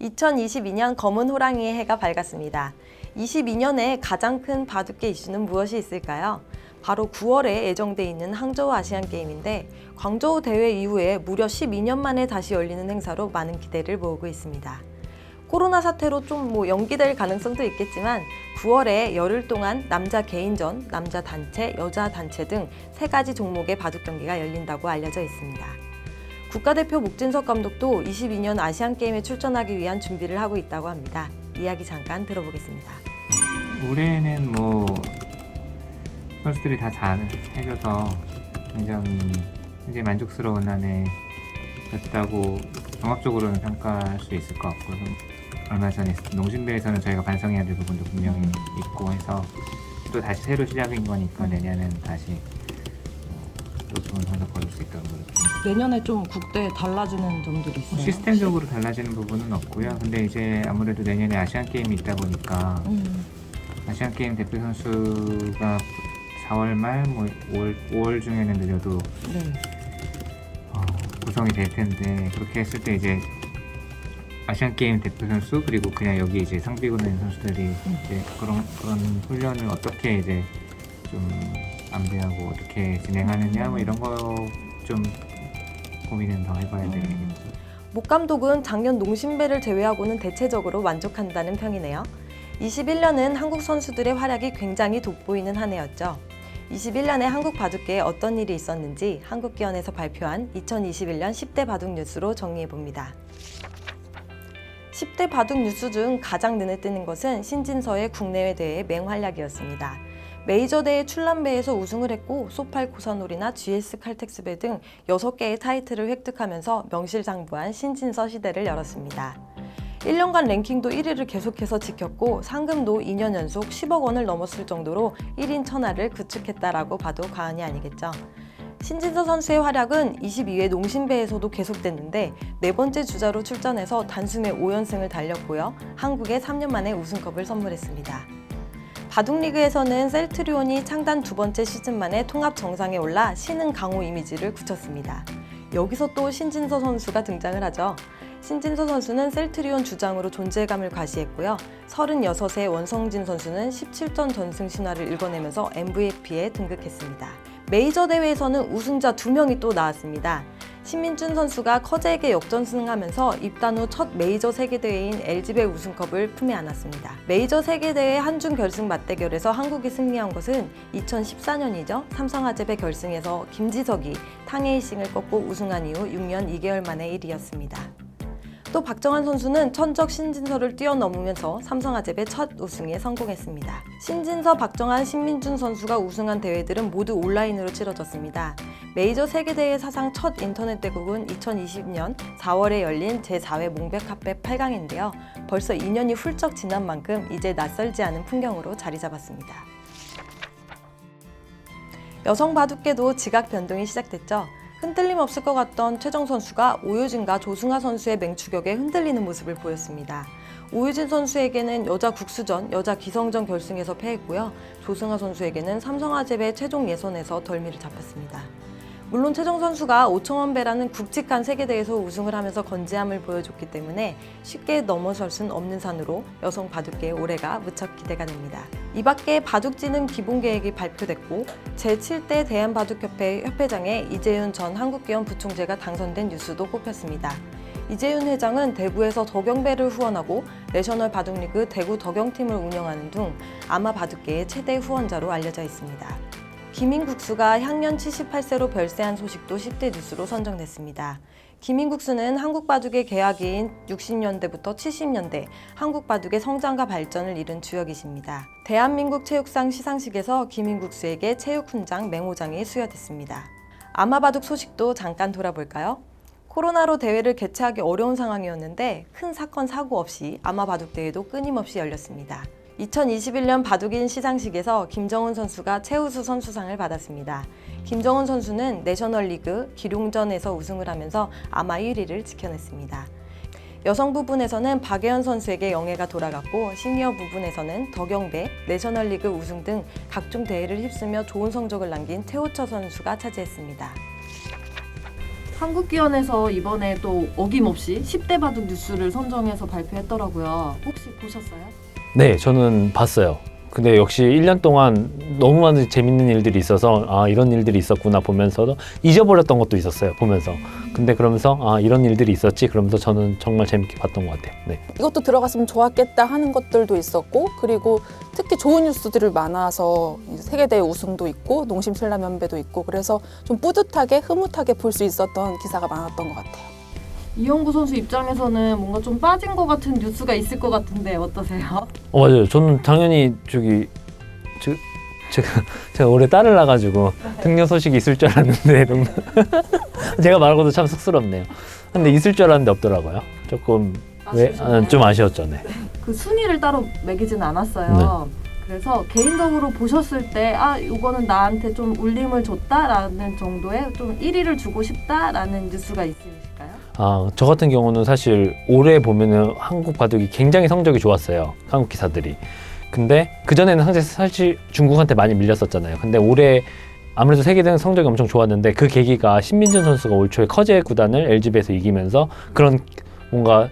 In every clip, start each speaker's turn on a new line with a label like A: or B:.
A: 2022년 검은 호랑이의 해가 밝았습니다. 22년에 가장 큰 바둑계 이슈는 무엇이 있을까요? 바로 9월에 예정돼 있는 항저우 아시안게임인데 광저우 대회 이후에 무려 12년 만에 다시 열리는 행사로 많은 기대를 모으고 있습니다. 코로나 사태로 좀 연기될 가능성도 있겠지만 9월에 열흘 동안 남자 개인전, 남자 단체, 여자 단체 등 3가지 종목의 바둑 경기가 열린다고 알려져 있습니다. 국가대표 목진석 감독도 22년 아시안게임에 출전하기 위한 준비를 하고 있다고 합니다. 이야기 잠깐 들어보겠습니다.
B: 올해는 선수들이 다 잘 해줘서 굉장히 만족스러운 한 해였다고 종합적으로는 평가할 수 있을 것 같고, 얼마 전에 농심배에서는 저희가 반성해야 될 부분도 분명히 있고 해서 또 다시 새로 시작인 거니까 내년은 다시 또 좋은 성적 거둘 수 있다고 그렇습니다.
C: 내년에 좀 국대에 달라지는 점들이 있어요?
B: 시스템적으로 달라지는 부분은 없고요. 근데 이제 아무래도 내년에 아시안 게임이 있다 보니까 아시안 게임 대표 선수가 4월 말, 5월 중에는 늦어도 구성이 될 텐데, 그렇게 했을 때 이제 아시안 게임 대표 선수 그리고 그냥 여기 이제 상비군에 있는 선수들이 이제 그런 훈련을 어떻게 이제 좀 안배하고 어떻게 진행하느냐 이런 거 좀 고민은 더 해봐야 되겠죠.
A: 목 감독은 작년 농심배를 제외하고는 대체적으로 만족한다는 평이네요. 21년은 한국 선수들의 활약이 굉장히 돋보이는 한 해였죠. 21년에 한국 바둑계에 어떤 일이 있었는지 한국기원에서 발표한 2021년 10대 바둑 뉴스로 정리해봅니다. 10대 바둑 뉴스 중 가장 눈에 띄는 것은 신진서의 국내외 대회 맹활약이었습니다. 메이저 대회 출란배에서 우승을 했고 소팔 고사놀이나 GS 칼텍스배 등 6개의 타이틀을 획득하면서 명실상부한 신진서 시대를 열었습니다. 1년간 랭킹도 1위를 계속해서 지켰고 상금도 2년 연속 10억 원을 넘었을 정도로 1인 천하를 구축했다라고 봐도 과언이 아니겠죠. 신진서 선수의 활약은 22회 농심배에서도 계속됐는데 4번째 주자로 출전해서 단숨에 5연승을 달렸고요. 한국에 3년 만에 우승컵을 선물했습니다. 바둑리그에서는 셀트리온이 창단 2번째 시즌 만에 통합 정상에 올라 신흥 강호 이미지를 굳혔습니다. 여기서 또 신진서 선수가 등장을 하죠. 신진서 선수는 셀트리온 주장으로 존재감을 과시했고요. 36세 원성진 선수는 17전 전승 신화를 읽어내면서 MVP에 등극했습니다. 메이저 대회에서는 우승자 2명이 또 나왔습니다. 신민준 선수가 커제에게 역전승하면서 입단 후 첫 메이저 세계대회인 LG배 우승컵을 품에 안았습니다. 메이저 세계대회 한중 결승 맞대결에서 한국이 승리한 것은 2014년이죠. 삼성화재배 결승에서 김지석이 탕웨이싱을 꺾고 우승한 이후 6년 2개월 만의 일이었습니다. 또 박정환 선수는 천적 신진서를 뛰어넘으면서 삼성화재배 첫 우승에 성공했습니다. 신진서, 박정환, 신민준 선수가 우승한 대회들은 모두 온라인으로 치러졌습니다. 메이저 세계대회 사상 첫 인터넷 대국은 2020년 4월에 열린 제4회 몽백카페 8강인데요. 벌써 2년이 훌쩍 지난 만큼 이제 낯설지 않은 풍경으로 자리 잡았습니다. 여성 바둑계도 지각 변동이 시작됐죠. 흔들림 없을 것 같던 최정 선수가 오유진과 조승아 선수의 맹추격에 흔들리는 모습을 보였습니다. 오유진 선수에게는 여자 국수전, 여자 기성전 결승에서 패했고요. 조승아 선수에게는 삼성화재배 최종 예선에서 덜미를 잡혔습니다. 물론 최정 선수가 5,000원배라는 굵직한 세계대회에서 우승을 하면서 건재함을 보여줬기 때문에 쉽게 넘어설 순 없는 산으로 여성 바둑계의 올해가 무척 기대가 됩니다. 이 밖에 바둑지능 기본계획이 발표됐고 제7대 대한바둑협회 협회장에 이재윤 전 한국기원 부총재가 당선된 뉴스도 꼽혔습니다. 이재윤 회장은 대구에서 덕영배를 후원하고 내셔널 바둑리그 대구 덕영팀을 운영하는 등 아마 바둑계의 최대 후원자로 알려져 있습니다. 김인국수가 향년 78세로 별세한 소식도 10대 뉴스로 선정됐습니다. 김인국수는 한국 바둑의 개화기인 60년대부터 70년대 한국 바둑의 성장과 발전을 이룬 주역이십니다. 대한민국 체육상 시상식에서 김인국수에게 체육훈장 맹호장이 수여됐습니다. 아마바둑 소식도 잠깐 돌아볼까요? 코로나로 대회를 개최하기 어려운 상황이었는데 큰 사건 사고 없이 아마바둑 대회도 끊임없이 열렸습니다. 2021년 바둑인 시상식에서 김정은 선수가 최우수 선수상을 받았습니다. 김정은 선수는 내셔널리그 기룡전에서 우승을 하면서 아마 1위를 지켜냈습니다. 여성 부분에서는 박예현 선수에게 영예가 돌아갔고 시니어 부분에서는 덕영배, 내셔널리그 우승 등 각종 대회를 휩쓰며 좋은 성적을 남긴 최호철 선수가 차지했습니다. 한국기원에서 이번에 또 어김없이 10대 바둑 뉴스를 선정해서 발표했더라고요. 혹시 보셨어요?
D: 네, 저는 봤어요. 근데 역시 1년 동안 너무 많은 재밌는 일들이 있어서 아 이런 일들이 있었구나 보면서도 잊어버렸던 것도 있었어요 보면서. 근데 그러면서 아 이런 일들이 있었지 그러면서 저는 정말 재밌게 봤던 것 같아요. 네.
E: 이것도 들어갔으면 좋았겠다 하는 것들도 있었고, 그리고 특히 좋은 뉴스들이 많아서 세계대회 우승도 있고 농심 신라 면배도 있고, 그래서 좀 뿌듯하게 흐뭇하게 볼 수 있었던 기사가 많았던 것 같아요.
A: 이영구 선수 입장에서는 뭔가 좀 빠진 것 같은 뉴스가 있을 것 같은데 어떠세요?
D: 맞아요. 저는 당연히 제가 올해 딸을 낳아가지고 등려 소식이 있을 줄 알았는데 제가 말하고도 참 쑥스럽네요. 근데 있을 줄 알았는데 없더라고요. 조금 좀 아쉬웠죠. 네.
A: 그 순위를 따로 매기진 않았어요. 그래서 개인적으로 보셨을 때 아 이거는 나한테 좀 울림을 줬다라는 정도의 좀 1위를 주고 싶다라는 뉴스가 있으실까요?
D: 저 같은 경우는 사실 올해 보면은 한국 바둑이 굉장히 성적이 좋았어요. 한국 기사들이. 근데 그전에는 사실 중국한테 많이 밀렸었잖아요. 근데 올해 아무래도 세계대회 성적이 엄청 좋았는데 그 계기가 신민준 선수가 올 초에 커제 구단을 LGB에서 이기면서 그런 뭔가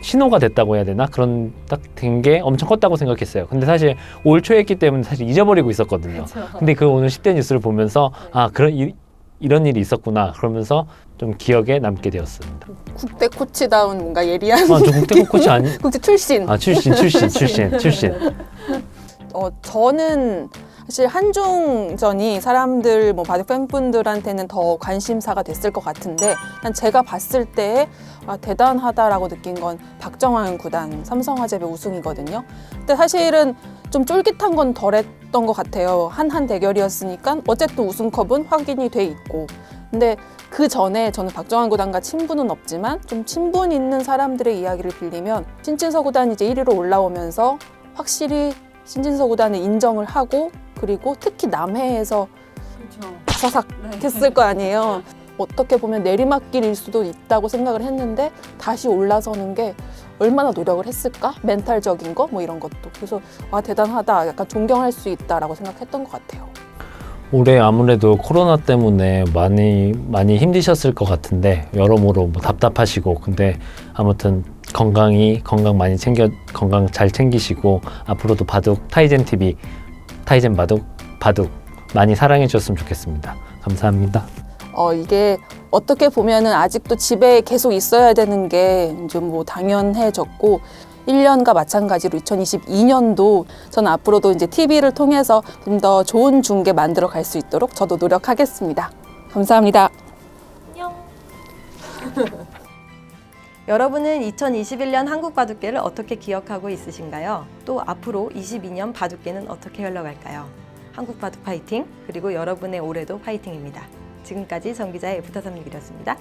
D: 신호가 됐다고 해야 되나? 그런 딱 된 게 엄청 컸다고 생각했어요. 근데 사실 올 초에 했기 때문에 사실 잊어버리고 있었거든요.
A: 그렇죠.
D: 근데 그 오늘 10대 뉴스를 보면서 이런 일이 있었구나 그러면서 좀 기억에 남게 되었습니다.
E: 국대 코치다운 뭔가 예리한
D: 저 국대국 코치 아니?
E: 국대 출신.
D: 출신.
E: 저는 사실 한중전이 사람들 뭐 바둑 팬분들한테는 더 관심사가 됐을 것 같은데, 난 제가 봤을 때 대단하다라고 느낀 건 박정환 구단 삼성화재배 우승이거든요. 근데 사실은 좀 쫄깃한 건 덜했던 것 같아요. 한한 대결이었으니까 어쨌든 우승컵은 확인이 돼 있고. 근데 그 전에 저는 박정환 구단과 친분은 없지만 좀 친분 있는 사람들의 이야기를 빌리면 신진서 구단이 이제 1위로 올라오면서 확실히 신진서 구단을 인정을 하고, 그리고 특히 남해에서
A: 그렇죠.
E: 사삭 했을 거 아니에요. 어떻게 보면 내리막길일 수도 있다고 생각을 했는데 다시 올라서는 게 얼마나 노력을 했을까? 멘탈적인 거 뭐 이런 것도. 그래서 와 대단하다, 약간 존경할 수 있다라고 생각했던 것 같아요.
D: 올해 아무래도 코로나 때문에 많이 힘드셨을 것 같은데 여러모로 뭐 답답하시고, 근데 아무튼 건강 잘 챙기시고 앞으로도 바둑 타이젠 TV 타이젠 바둑 많이 사랑해 주셨으면 좋겠습니다. 감사합니다.
E: 이게 어떻게 보면은 아직도 집에 계속 있어야 되는 게 좀 뭐 당연해졌고, 1년과 마찬가지로 2022년도 저는 앞으로도 이제 TV를 통해서 좀 더 좋은 중계 만들어 갈 수 있도록 저도 노력하겠습니다. 감사합니다.
A: 여러분은 2021년 한국 바둑계를 어떻게 기억하고 있으신가요? 또 앞으로 22년 바둑계는 어떻게 흘러갈까요? 한국 바둑 파이팅! 그리고 여러분의 올해도 파이팅입니다. 지금까지 정 기자의 F366이었습니다.